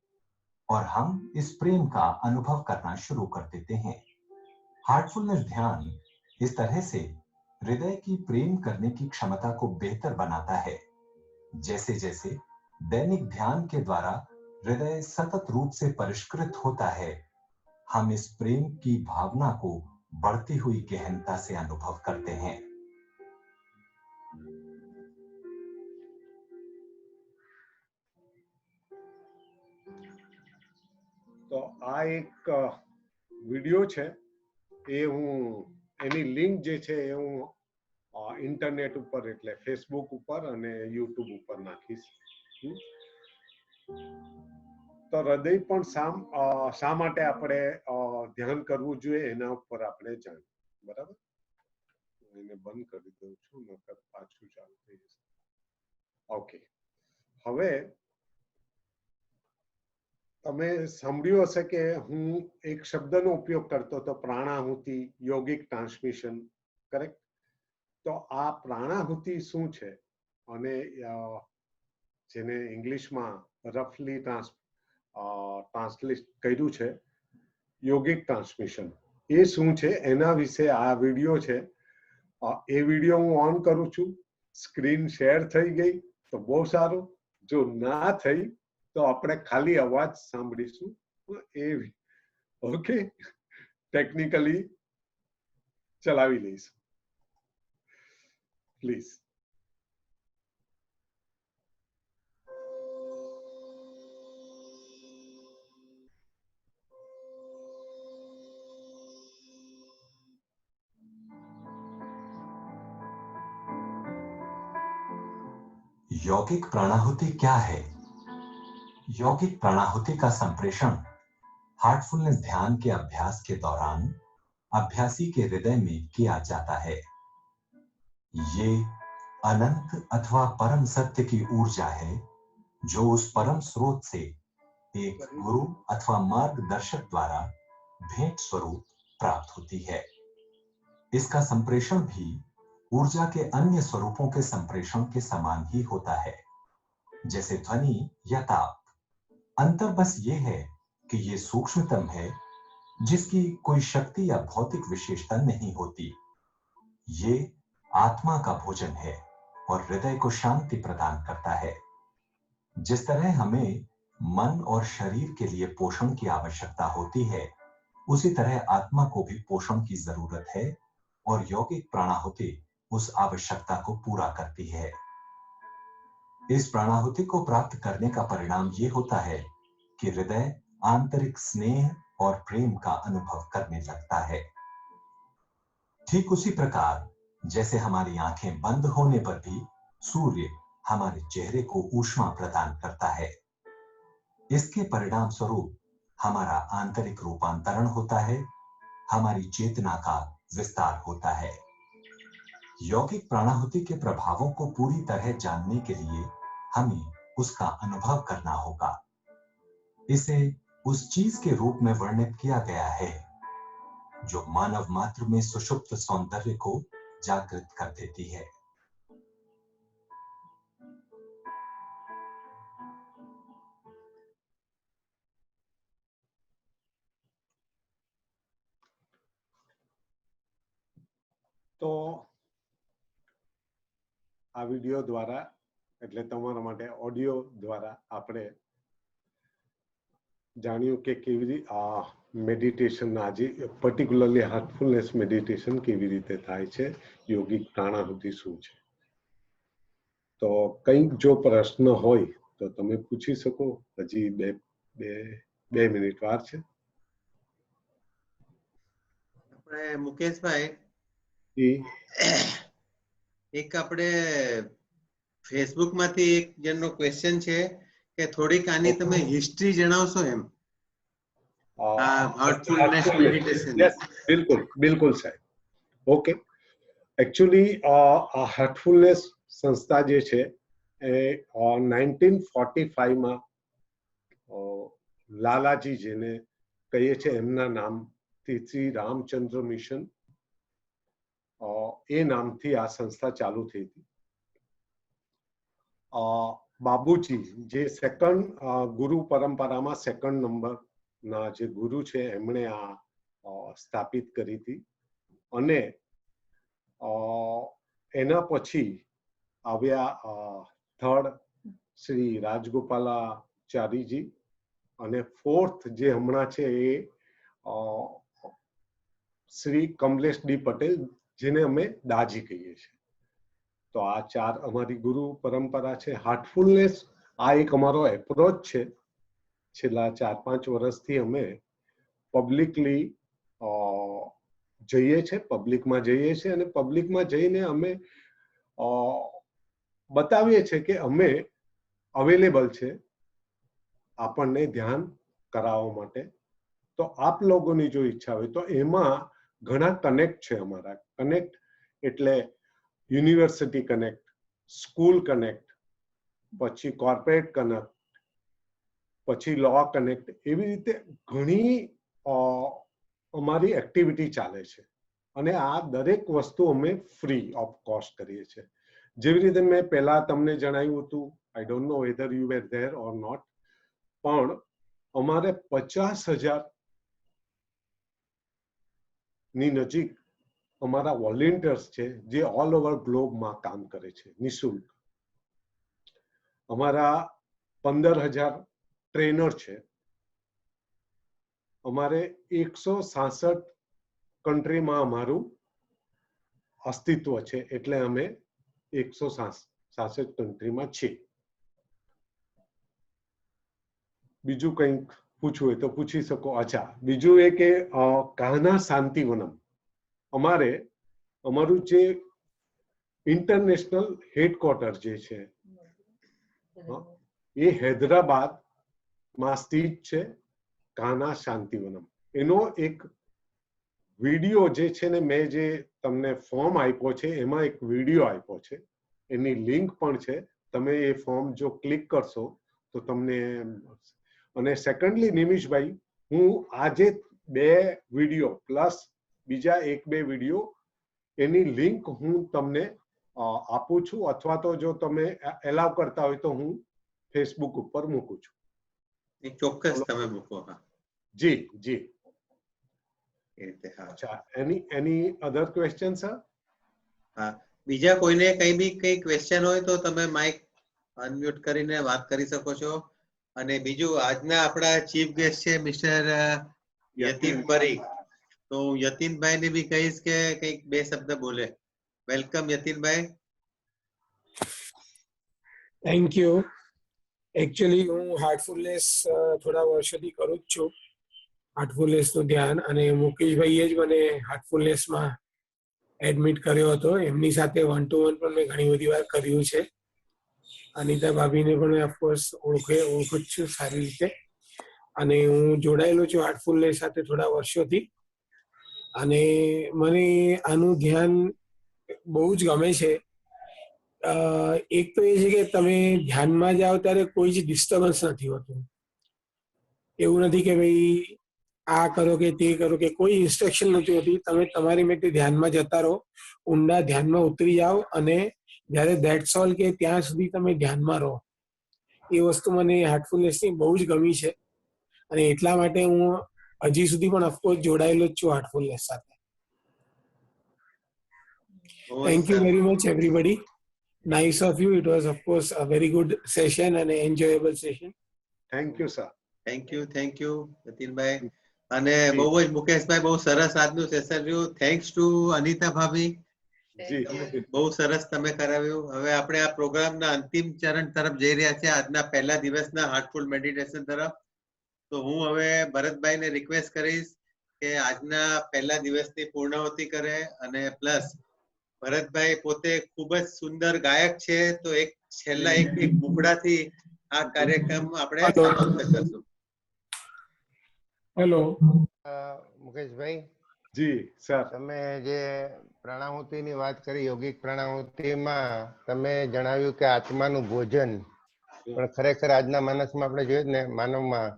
और हम इस प्रेम का अनुभव करना शुरू कर देते हैं। हार्टफुलनेस ध्यान इस तरह से हृदय की प्रेम करने की क्षमता को बेहतर बनाता है। जैसे जैसे दैनिक ध्यान के द्वारा हृदय सतत रूप से परिष्कृत होता है, हम इस प्रेम की भावना को बढ़ती हुई गहनता से अनुभव करते हैं। તો આ એક વિડિયો છે, એ હું એની લિંક જે છે એ હું ઇન્ટરનેટ ઉપર એટલે ફેસબુક ઉપર અને યુટ્યુબ ઉપર નાખીશ। તો હૃદય પણ શા માટે આપણે ધ્યાન કરવું જોઈએ એના ઉપર આપણે જાણીએ, બરાબર? એને બંધ કરી દઉં છું, નકર પાછું ચાલુ થઈ જશે। ઓકે, હવે તમે સાંભળ્યું હશે કે હું એક શબ્દનો ઉપયોગ કરતો હતો, પ્રાણાહુતિ, યોગિક ટ્રાન્સમિશન, કરેક્ટ? તો આ પ્રાણાહુતિ શું છે અને જેને ઇંગ્લિશમાં રફલી ટ્રાન્સલેટ કર્યું છે યોગિક ટ્રાન્સમિશન, એ શું છે એના વિશે આ વિડીયો છે। એ વિડીયો હું ઓન કરું છું, સ્ક્રીન શેર થઈ ગઈ તો બહુ સારું, જો ના થઈ તો આપણે ખાલી અવાજ સાંભળીશું। એ ઓકે, ટેકનિકલી ચલાવી લઈશું, પ્લીઝ। यौगिक प्राणाहुति क्या है? यौगिक प्राणाहुति का संप्रेषण हार्टफुलनेस ध्यान के अभ्यास के दौरान अभ्यासी के हृदय में किया जाता है। ये अनंत अथवा परम सत्य की ऊर्जा है जो उस परम स्रोत से एक गुरु अथवा मार्गदर्शक द्वारा भेंट स्वरूप प्राप्त होती है। इसका संप्रेषण भी ऊर्जा के अन्य स्वरूपों के संप्रेषण के समान ही होता है, जैसे ध्वनि या ताप। अंतर बस ये है कि ये सूक्ष्मतम है, जिसकी कोई शक्ति या भौतिक विशेषता नहीं होती। ये आत्मा का भोजन है और हृदय को शांति प्रदान करता है। जिस तरह हमें मन और शरीर के लिए पोषण की आवश्यकता होती है, उसी तरह आत्मा को भी पोषण की जरूरत है और यौगिक प्राणाहुति उस आवश्यकता को पूरा करती है। इस प्राणाहुति को प्राप्त करने का परिणाम ये होता है कि हृदय आंतरिक स्नेह और प्रेम का अनुभव करने लगता है। ठीक उसी प्रकार जैसे हमारी आंखें बंद होने पर भी सूर्य हमारे चेहरे को ऊष्मा प्रदान करता है, इसके परिणाम स्वरूप हमारा आंतरिक रूपांतरण होता है, हमारी चेतना का विस्तार होता है। यौगिक प्राणाहुति के प्रभावों को पूरी तरह जानने के लिए हमें उसका अनुभव करना होगा। इसे उस चीज के रूप में वर्णित किया गया है जो मानव मात्र में सुषुप्त सौंदर्य को जागृत कर देती है। તો આ વિડિયો દ્વારા એટલે તમારા માટે ઓડિયો દ્વારા આપણે જાણ્યું કે કેવી રીતે આ મેડિટેશન આજે પર્ટિક્યુલરલી હાર્ટફુલનેસ મેડિટેશન કેવી રીતે થાય છે, યોગિક પ્રાણાહુતિ શું છે. તો કંઈક જો પ્રશ્ન હોય તો તમે પૂછી શકો. હજી બે મિનિટ વાર છે. આપણે મુકેશભાઈ એક આપણે ફેસબુક માંથી એક જણનો ક્વેશ્ચન છે કે થોડીક આની તમે હિસ્ટ્રી જણાવશો એમ. Heartfulness meditation. બિલકુલ બિલકુલ સાહેબ. ઓકે, એકચ્યુઅલી આ હાર્ટફુલનેસ સંસ્થા જે છે એ 1945 માં લાલાજી જેને કહીએ છીએ એમના નામથી શ્રી રામચંદ્ર મિશન એ નામથી આ સંસ્થા ચાલુ થઈ હતી. બાબુજી જે સેકન્ડ ગુરુ પરંપરામાં સેકન્ડ નંબરના જે ગુરુ છે એમણે આ સ્થાપિત કરી હતી. અને એના પછી આવ્યા થર્ડ શ્રી રાજગોપાલાચારીજી અને ફોર્થ જે હમણાં છે એ શ્રી કમલેશ ડી પટેલ જેને અમે દાજી કહીએ છીએ. તો આ ચાર અમારી ગુરુ પરંપરા છે. હાર્ટફુલનેસ આ એક અમારો એપ્રોચ છે. છેલ્લા 4-5 વર્ષથી અમે પબ્લિકલી જઈએ છીએ, પબ્લિકમાં જઈએ છીએ અને પબ્લિકમાં જઈને અમે બતાવીએ છીએ કે અમે અવેલેબલ છે આપણને ધ્યાન કરાવવા માટે. તો આપ લોકોની જો ઈચ્છા હોય તો એમાં ઘણા કનેક્ટ છે અમારા. કનેક્ટ એટલે યુનિવર્સિટી કનેક્ટ, સ્કૂલ કનેક્ટ, પછી કોર્પોરેટ કનેક્ટ, પછી લો કનેક્ટ, એવી રીતે ઘણી અમારી એક્ટિવિટી ચાલે છે. અને આ દરેક વસ્તુ અમે ફ્રી ઓફ કોસ્ટ કરીએ છીએ. જેવી રીતે મેં પહેલા તમને જણાવ્યું હતું, I don't know whether you were there or not, પણ અમારે 50,000 ની નજીક અમારા વોલેન્ટિયર્સ છે જે ઓલ ઓવર ગ્લોબમાં કામ કરે છે નિઃશુલ્ક. અમારા 15,000 ટ્રેનર છે. અમારે 166 કન્ટ્રીમાં અમારું અસ્તિત્વ છે, એટલે અમે 166 કન્ટ્રીમાં છીએ. બીજું કંઈક પૂછવું હોય તો પૂછી શકો. અચ્છા, બીજું એ કે કાહના શાંતિવનમ અમારું જે ઇન્ટરનેશનલ હેડક્વાર્ટર જે છે એ હૈદરાબાદમાં સ્થિત છે. કાહના શાંતિવનમ એનો એક વિડીયો જે છે ને, મેં જે તમને ફોર્મ આપ્યો છે એમાં એક વિડીયો આપ્યો છે, એની લિંક પણ છે. તમે એ ફોર્મ જો ક્લિક કરશો તો તમને. અને સેકન્ડલી નિમિષભાઈ, હું આજે 2 વિડીયો પ્લસ બીજા 1-2 વિડીયો એની લિંક હું તમને આપું છું, અથવા તો જો તમે એલાવ કરતા હોય તો હું ફેસબુક ઉપર મૂકું છું. ચોક્કસ તમે મૂકો. જી જી. અચ્છા, એની અધર ક્વેશ્ચન સર? હા, બીજા કોઈને કઈ ક્વેશ્ચન હોય તો તમે માઇક અનમ્યુટ કરીને વાત કરી શકો છો. અને બીજું, આજના આપણા ચીફ ગેસ્ટ છે મિસ્ટર યતીન પરીખ. તો યતીનભાઈ ને બી કહીશ કે કંઈક 2 શબ્દ બોલે. Welcome Yatinbhai. Thank you. Actually હું હાર્ટફુલનેસ થોડા વર્ષોથી કરું જ છું, હાર્ટફુલનેસનું ધ્યાન. અને મુકેશભાઈએ જ મને હાર્ટફુલનેસમાં એડમિટ કર્યો હતો. એમની સાથે 1-to-1 પણ મેં ઘણી બધી વાર કર્યું છે. અનિતા ભાભીને પણ ઓફકોર્સ ઓળખું જ છું સારી રીતે. અને હું જોડાયેલો છું હાર્ટફુલનેસ સાથે થોડા વર્ષોથી. અને મને આનું ધ્યાન બહુ જ ગમે છે. એક તો એ છે કે તમે ધ્યાનમાં જાઓ ત્યારે કોઈ જ ડિસ્ટર્બન્સ નથી હોતું. એવું નથી કે ભાઈ આ કરો કે તે કરો કે કોઈ ઇન્સ્ટ્રક્શન નથી હોતી. તમે તમારી મેં ધ્યાનમાં જતા રહો, ઊંડા ધ્યાનમાં ઉતરી જાઓ અને જ્યારે ધેટ્સ ઓલ કે ત્યાં સુધી તમે ધ્યાનમાં રહો. એ વસ્તુ મને હાર્ટફુલનેસની બહુ જ ગમી છે અને એટલા માટે હું હજી સુધી પણ ઓફકોર્સ જોડાયેલો જ છું હાર્ટફુલનેસ સાથે. Thank you very much everybody. Nice of you. It was of course a very good session and an enjoyable session. Thank you sir. Thank you Jatinbhai. અને બહુ જ મુકેશભાઈ, બહુ સરસ આજનું સેશન રહ્યું. થેન્ક્સ ટુ અનિતા ભાભી, જી બહુ સરસ તમે કરાવ્યું. હવે આપણે આ પ્રોગ્રામના અંતિમ ચરણ તરફ જઈ રહ્યા છે, આજના પહેલા દિવસના હાર્ટફુલ મેડિટેશન તરફ. તો હું હવે ભરતભાઈને રિક્વેસ્ટ કરીશ કે આજના પહેલા દિવસની પૂર્ણાહુતિ કરે, અને પ્લસ ભરતભાઈ પોતે ખૂબ જ સુંદર ગાયક છે, તો એક છેલ્લા એક મુખડાથી આ કાર્યક્રમ આપણે સમાપ્ત કરશું. હેલો મુકેશભાઈ, જી સર. તમે જે પ્રાણાહુતિની વાત કરી, યોગિક પ્રાણાહુતિમાં તમે જણાવ્યું કે આત્માનું ભોજન, પણ ખરેખર આજના માનસમાં આપણે જોઈએ ને, માનવમાં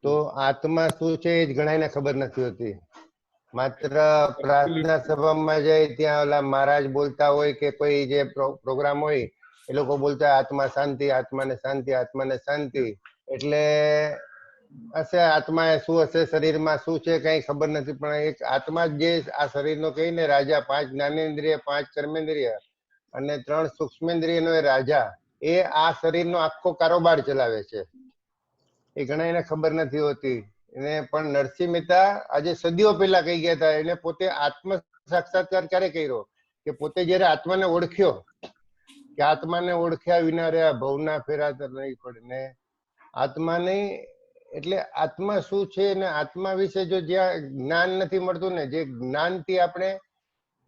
તો આત્મા શું છે એ જ ઘણાને ખબર નથી હોતી. માત્ર પ્રાર્થના સભામાં જાય ત્યાં ઓલા મહારાજ બોલતા હોય કે કોઈ જે પ્રોગ્રામ હોય એ લોકો બોલતા આત્મા શાંતિ, આત્માને શાંતિ, આત્માને શાંતિ. એટલે હશે આત્મા શું હશે, શરીરમાં શું છે કઈ ખબર નથી, પણ એક આત્મા જે આ શરીરનો કહીને રાજા, 5 જ્ઞાનેન્દ્રિય, 5 કર્મેન્દ્રિય અને 3 સૂક્ષ્મેન્દ્રિયનો એ રાજા, એ આ શરીરનો આખો કારોબાર ચલાવે છે. એ ઘણા એને ખબર નથી હોતી. એને પણ નરસિંહ મહેતા આજે સદીઓ પહેલા કહી ગયા હતા. એને પોતે આત્મ સાક્ષાત્કાર ક્યારે કર્યો કે પોતે જયારે આત્માને ઓળખ્યો કે આત્માને ઓળખ્યા વિના રે ભવના ફેરા નહીં પડે ને આત્માને. એટલે આત્મા શું છે ને આત્મા વિશે જો જ્યાં જ્ઞાન નથી મળતું ને, જે જ્ઞાનથી આપણે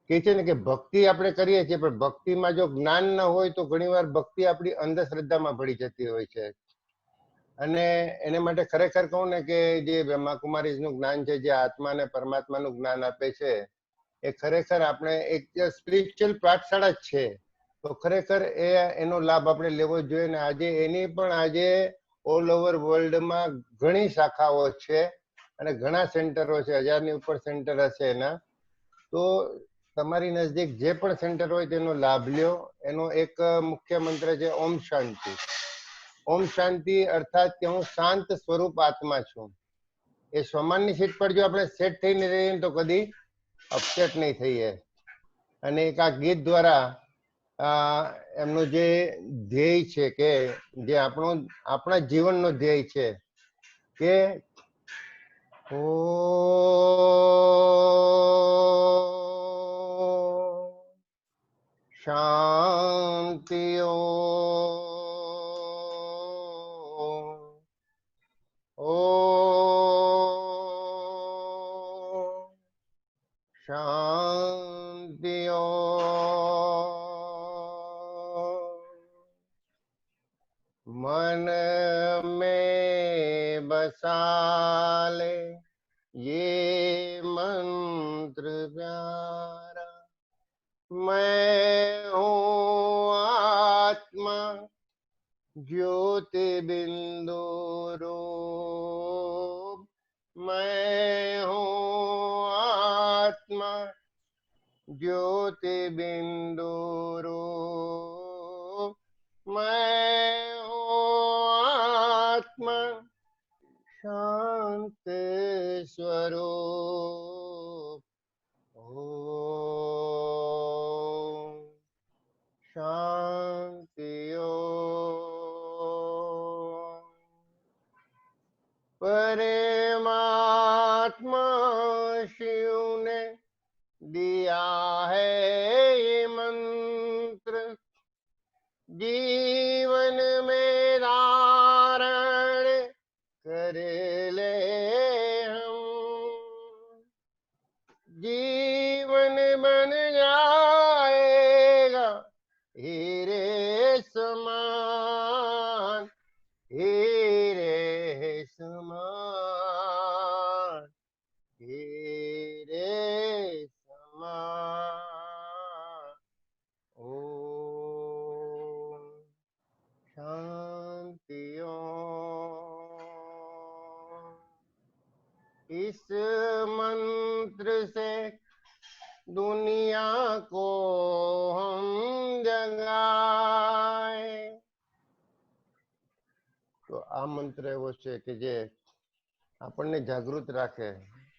કે છે ને કે ભક્તિ આપણે કરીએ છીએ, પણ ભક્તિમાં જો જ્ઞાન ન હોય તો ઘણીવાર ભક્તિ આપણી અંધશ્રદ્ધામાં પડી જતી હોય છે. અને એને માટે ખરેખર કહું ને કે જે બ્રહ્માકુમારીઝનું જ્ઞાન છે, જે આત્મા અને પરમાત્માનું જ્ઞાન આપે છે, એ ખરેખર આપણે એક સ્પિરિચ્યુઅલ પાઠશાળા જ છે. તો ખરેખર એનો લાભ આપણે લેવો જ જોઈએ. ને આજે એની પણ આજે ઓલ ઓવર વર્લ્ડમાં ઘણી શાખાઓ છે અને ઘણા સેન્ટરો છે, 1000ની ઉપર સેન્ટર હશે એના. તો તમારી નજદીક જે પણ સેન્ટર હોય તેનો લાભ લ્યો. એનો એક મુખ્ય મંત્ર છે ઓમ શાંતિ. ઓમ શાંતિ અર્થાત કે હું શાંત સ્વરૂપ આત્મા છું. એ સ્વમાનની સીટ પર જો આપણે સેટ થઈને રહીએ તો કદી અપસેટ નહીં થઈએ. અને એક આ ગીત દ્વારા એમનું જે ધ્યેય છે કે જે આપણા જીવનનો ધ્યેય છે કે ઓ શાંતિ, ઓ શાંતિ, मन में बसा ले ये मंत्र प्यारा, मैं हूँ आत्मा ज्योति बिंदु रूप, मैं हूँ आत्मा ज्योति बिंदु रूप, मैं शांत स्वरूप, ओम शांति, ओम। परमात्मा शिव ने दिया है ये मंत्र, जीवन में धारण कर ले हम, जीवन बन जाएगा हीरे समान, हीरे समान, हीरे समान, મંગાય. તો આ મંત્ર એવો છે કે જે આપણને જાગૃત રાખે.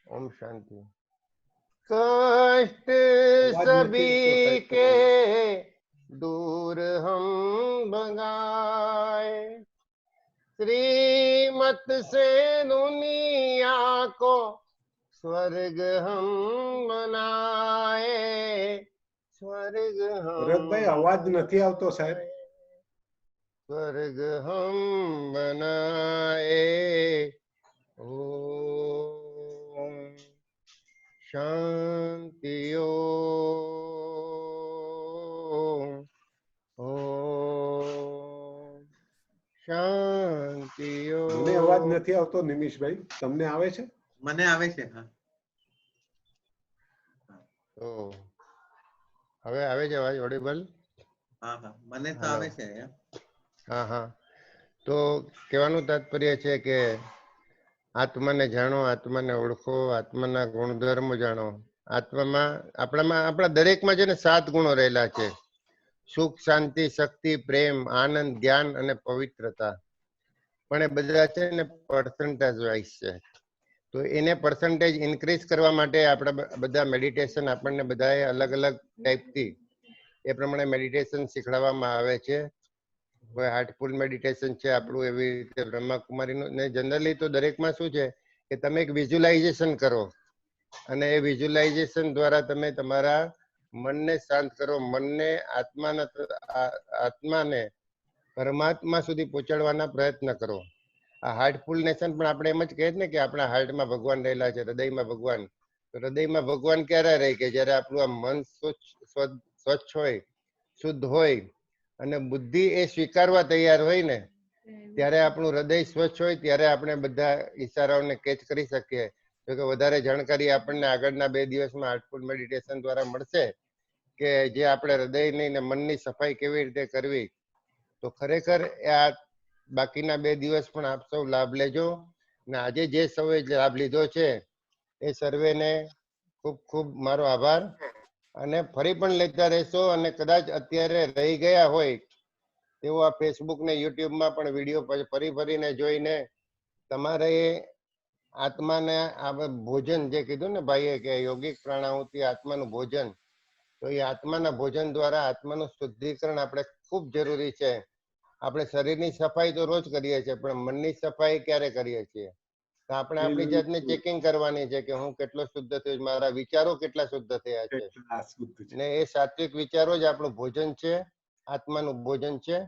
ઓમ શાંતિ. कष्ट सभी के दूर हम भगाए, श्रीमत से दुनिया को स्वर्ग हम बनाए, स्वर्ग हम ભરતભાઈ અવાજ નથી આવતો સાહેબ. स्वर्ग हम बनाए. ओम शांति ओम. ओम शांति મને અવાજ ओम. નથી આવતો નિમિષભાઈ, તમને આવે છે? મને આવે છે. હા, તો હવે આવે છે અવાજ ઓડિબલ? હા, હા, મને તો હા. આવે છે. હા હા. તો કહેવાનું તાત્પર્ય છે કે આત્માને જાણો, આત્માને ઓળખો, આત્માના ગુણધર્મો જાણો. આત્મામાં આપણા દરેકમાં છે ને 7 ગુણો રહેલા છે. સુખ, શાંતિ, શક્તિ, પ્રેમ, આનંદ, જ્ઞાન અને પવિત્રતા. પણ એ બધા છે ને પર્સન્ટેજ વાઇઝ છે. તો એને પર્સન્ટેજ ઇન્ક્રીઝ કરવા માટે આપણે બધા મેડિટેશન આપણને બધાએ અલગ અલગ ટાઈપથી એ પ્રમાણે મેડિટેશન શીખવાડવામાં આવે છે. કોઈ હાર્ટફુલ મેડિટેશન છે આપણું, એવી રીતે બ્રહ્માકુમારીનું. ને જનરલી તો દરેકમાં શું છે કે તમે એક વિઝ્યુલાઇઝેશન કરો અને એ વિઝ્યુલાઇઝેશન દ્વારા તમે તમારા મનને શાંત કરો, મનને આત્માને પરમાત્મા સુધી પહોંચાડવાના પ્રયત્ન કરો. આ હાર્ટફુલનેશન પણ આપણે એમ જ કહીએ ને કે આપણા હાર્ટમાં ભગવાન રહેલા છે, હૃદયમાં ભગવાન. તો હૃદયમાં ભગવાન ક્યારે રહે કે જ્યારે આપણું આ મન સ્વચ્છ હોય, શુદ્ધ હોય અને બુદ્ધિ એ સ્વીકારવા તૈયાર હોય ને ત્યારે આપણું હૃદય સ્વચ્છ હોય, ત્યારે આપણે બધા ઈશારાઓને કેચ કરી શકીએ. જો કે વધારે જાણકારી આપણને આગળના 2 દિવસમાં હાર્ટફુલ મેડિટેશન દ્વારા મળશે કે જે આપણે હૃદયની ને મનની સફાઈ કેવી રીતે કરવી. તો ખરેખર આ બાકીના 2 દિવસ પણ આપ સૌ લાભ લેજો. ને આજે જે સૌએ લાભ લીધો છે એ સર્વેને ખૂબ ખૂબ મારો આભાર. અને ફરી પણ લેતા રહેશો. અને કદાચ અત્યારે રહી ગયા હોય તેઓ આ ફેસબુક ને યુટ્યુબમાં પણ વિડીયો ફરીને જોઈને તમારે આત્માને આ ભોજન જે કીધું ને ભાઈએ કે યોગિક પ્રાણાહુતિ આત્માનું ભોજન, તો એ આત્માના ભોજન દ્વારા આત્માનું શુદ્ધિકરણ આપણે ખૂબ જરૂરી છે. આપણે શરીરની સફાઈ તો રોજ કરીએ છીએ, પણ મનની સફાઈ ક્યારે કરીએ છીએ? તો આપણે આપણી જાતને ચેકિંગ કરવાની છે કે હું કેટલો શુદ્ધ થયો, મારા વિચારો કેટલા શુદ્ધ થયા છે. ને એ સાત્વિક વિચારો જ આપણું ભોજન છે, આત્માનું ભોજન છે.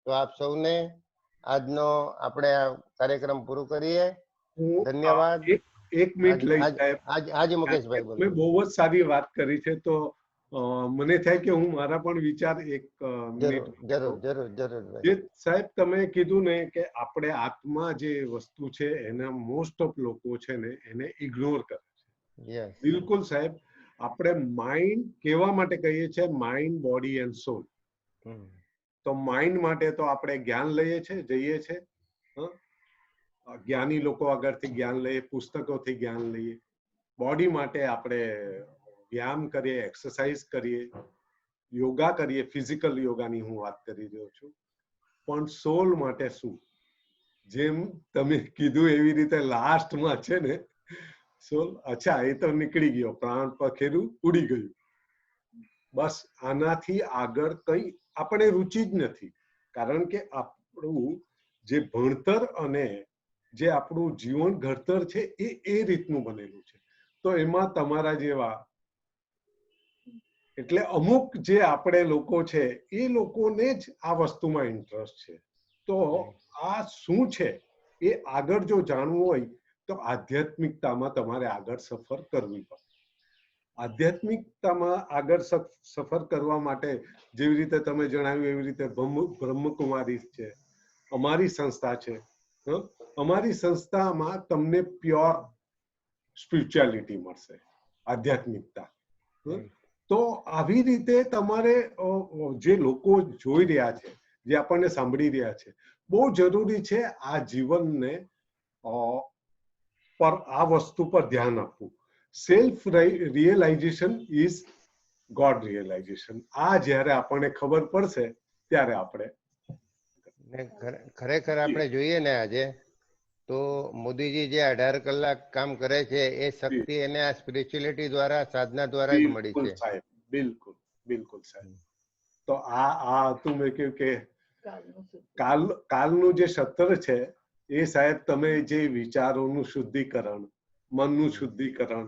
તો આપ સૌને આજનો આપણે આ કાર્યક્રમ પૂરો કરીએ. ધન્યવાદ. એક મિનિટ લઈ સાહેબ. આજે મુકેશભાઈ બોલો. મેં બહુ જ સારી વાત કરી છે. તો મને થાય કે હું મારા પણ વિચાર એક જરૂર જરૂર જરૂર જરૂર. જે સાહેબ તમે કીધું ને કે આપણે આત્મા જે વસ્તુ છે એના મોસ્ટ ઓફ લોકો છે ને એને ઇગ્નોર કરે છે. બિલકુલ સાહેબ. આપણે માઇન્ડ કેવા માટે કહીએ છીએ માઇન્ડ, બોડી એન્ડ સોલ. તો માઇન્ડ માટે તો આપણે જ્ઞાન લઈએ છીએ, જઈએ છીએ, જ્ઞાની લોકો આગળથી જ્ઞાન લઈએ, પુસ્તકોથી જ્ઞાન લઈએ. બોડી માટે આપણે વ્યાયામ કરીએ, એક્સરસાઇઝ કરીએ, યોગા કરીએ, ફિઝિકલ યોગાની હું વાત કરી રહ્યો છું. પણ સોલ માટે શું? જેમ તમે કીધું એવી રીતે લાસ્ટમાં છે ને સોલ, અચ્છા એ તો નીકળી ગયો, પ્રાણ પખેરું ઉડી ગયું. બસ આનાથી આગળ કઈ આપણે રુચિ જ નથી. કારણ કે આપણું જે ભણતર અને જે આપણું જીવન ઘડતર છે એ રીતનું બનેલું છે. તો એમાં તમારા જેવા એટલે અમુક જે આપણે લોકો છે એ લોકોને જ આ વસ્તુમાં ઇન્ટરેસ્ટ છે. તો આ શું છે એ આગળ જો જાણવું હોય તો આધ્યાત્મિકતામાં તમારે આગળ સફર કરવી પડે. આધ્યાત્મિકતામાં આગળ સફર કરવા માટે જેવી રીતે તમે જણાવ્યું એવી રીતે બ્રહ્મકુમારી છે, અમારી સંસ્થા છે. અમારી સંસ્થામાં તમને પ્યોર સ્પિરિચ્યુઆલિટી મળશે, આધ્યાત્મિકતા. તો આવી રીતે તમારે જે લોકો જોઈ રહ્યા છે, જે આપણને સાંભળી રહ્યા છે, બહુ જરૂરી છે આ જીવનને પર આ વસ્તુ પર ધ્યાન આપવું. Self realization is God realization. આ જ્યારે આપણને ખબર પડશે ત્યારે આપણે ને ખરેખર આપણે જોઈએ ને આજે તો મોદીજી જે 18 કલાક કામ કરે છે એ શક્તિ એને આ સ્પિરિચ્યુઅલિટી દ્વારા, સાધના દ્વારા જ મળી બિલકુલ છે. સાહેબ, બિલકુલ બિલકુલ સાહેબ. તો આ હતું મેં કહ્યું કે કાલનું સૂત્ર. કાલનું જે સત્ર છે એ સાહેબ તમે જે વિચારોનું શુદ્ધિકરણ, મનનું શુદ્ધિકરણ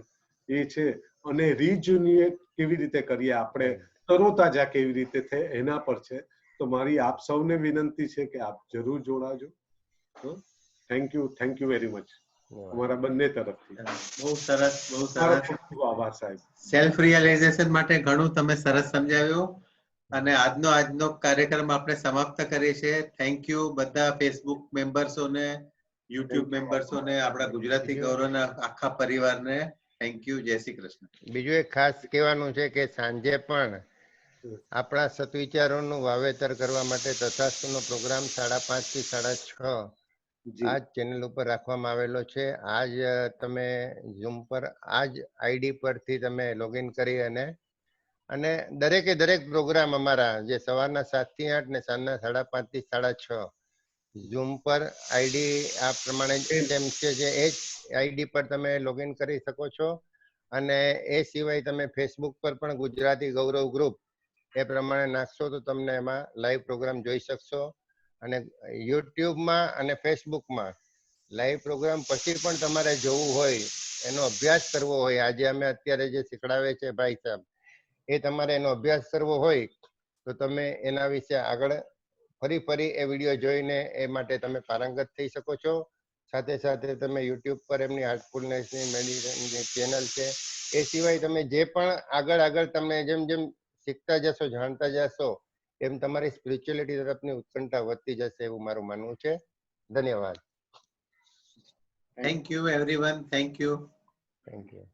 એ છે, અને રિજ્યુનિએટ કેવી રીતે કરીએ આપણે, તરોતાજા કેવી રીતે થાય એના પર છે. તો મારી આપ સૌને વિનંતી છે કે આપ જરૂર જોડાજો. થેન્ક યુ વેરી મચ અમારા બંને તરફથી. બહુ સરસ, બહુ મારો સરસ. ખૂબ ખૂબ આભાર સાહેબ. સેલ્ફ રિયલાઇઝેશન માટે ઘણું તમે સરસ સમજાવ્યું, અને આજનો કાર્યક્રમ આપણે સમાપ્ત કરીએ છીએ. થેન્ક યુ બધા ફેસબુક મેમ્બર્સોને, યુટ્યુબ મેમ્બર્સોને, આપણા ગુજરાતી ગૌરવના આખા પરિવારને થેન્ક યુ. જય શ્રી કૃષ્ણ. બીજું એક ખાસ કહેવાનું છે કે સાંજે પણ આપણા સત્વિચારોનું વાવેતર કરવા માટે તથાસ્તુનો પ્રોગ્રામ 5:30 થી 6:30 આ જ ચેનલ ઉપર રાખવામાં આવેલો છે. આજ તમે ઝૂમ પર આ જ આઈડી પરથી તમે લોગિન કરી અને દરેક પ્રોગ્રામ અમારા જે સવારના 7 થી 8 ને સાંજના 5:30 થી 6:30 ઝૂમ પર આઈડી આ પ્રમાણે સેમ છે, જે એ જ આઈડી પર તમે લોગિન કરી શકો છો. અને એ સિવાય તમે ફેસબુક પર પણ ગુજરાતી ગૌરવ ગ્રુપ એ પ્રમાણે નાખશો તો તમને એમાં લાઈવ પ્રોગ્રામ જોઈ શકશો. અને યુટ્યુબમાં અને ફેસબુકમાં લાઈવ પ્રોગ્રામ પછી પણ તમારે જોવું હોય, એનો અભ્યાસ કરવો હોય, આજે અમે અત્યારે જે શીખડાવે છે ભાઈ સાહેબ, એ તમારે એનો અભ્યાસ કરવો હોય તો તમે એના વિશે આગળ ફરી એ વિડીયો જોઈને એ માટે તમે પારંગત થઈ શકો છો. સાથે સાથે તમે યુટ્યુબ પર એમની હાર્ટફુલનેસની મેડિટેશનની ચેનલ છે. એ સિવાય તમે જે પણ આગળ તમે જેમ શીખતા જશો, જાણતા જશો, એમ તમારી સ્પિરિચ્યુઅલિટી તરફની ઉત્કંઠા વધતી જશે એવું મારું માનવું છે. ધન્યવાદ. Thank you everyone. Thank you. Thank you.